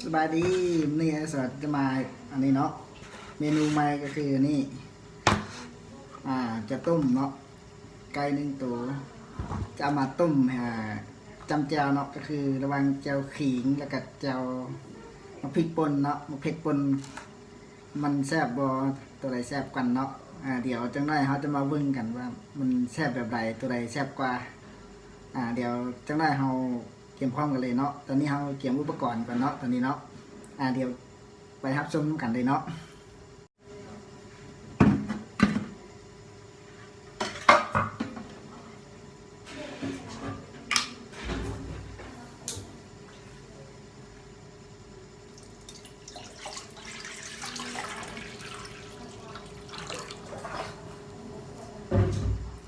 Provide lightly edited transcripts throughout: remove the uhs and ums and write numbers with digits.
สบายดีนี่สวัสดีจะมาอันนี้เนาะเมนูใหม่ก็คือนี่จะต้มเนาะไก่1 ตัวจะเอามาต้มจำแจวเนาะก็คือระวังแจวขิงแล้วก็แจวมะพริกป่นเนาะมะพริกป่นมันแซ่บบ่ตัวใดแซ่บกันเนาะเดี๋ยวจังได้เขาจะมาเบิ่งกันว่ามันแซ่บแบบใดตัวใดแซ่บกว่าเดี๋ยวจังได้เขาเตรียมพร้อมกันเลยเนาะตอนนี้เขาเตรียมอุปกรณ์ก่อนเนาะตอนนี้เนาะเดี๋ยวไปรับชมกันเลยเนาะ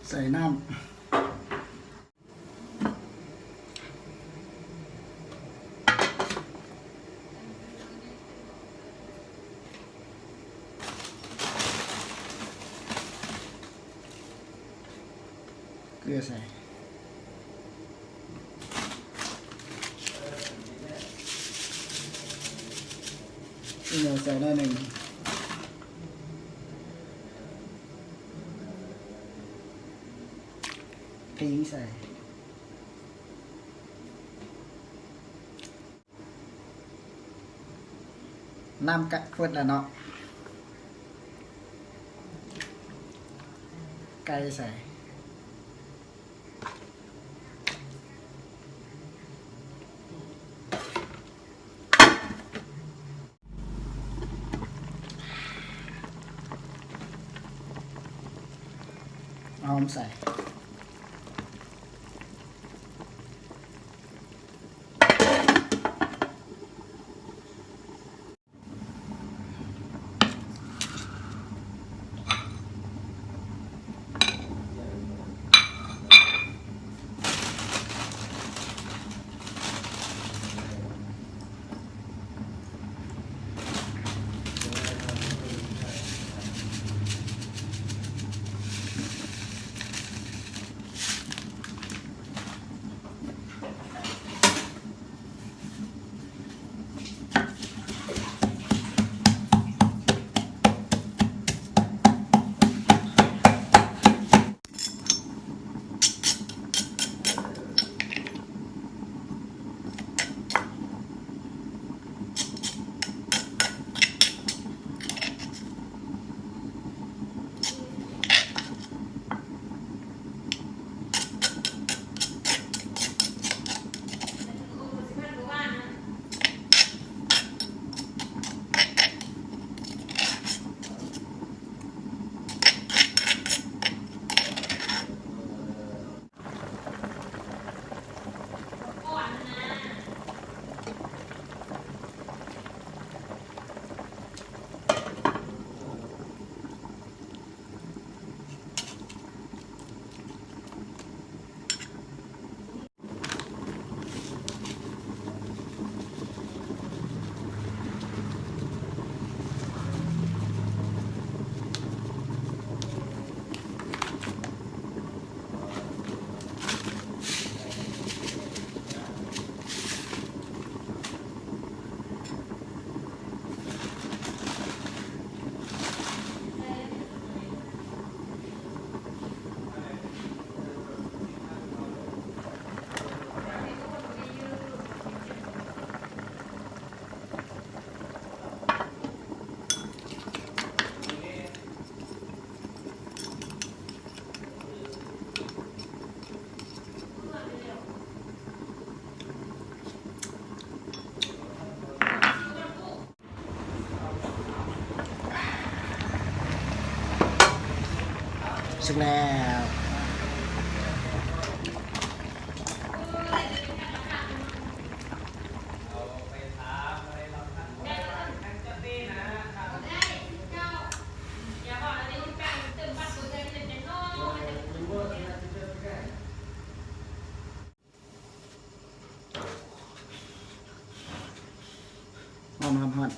ใส่น้ำเกลือใส่เนื้อใส่ได้1พริกใส่น้ำกะขวดแล้วเนาะไก่ใส่หอมใส่สุกแล้วหอม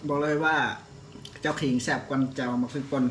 บอกเลยว่าเจ้าขิงแซ่บกว่าเจ้ามาพริกป่น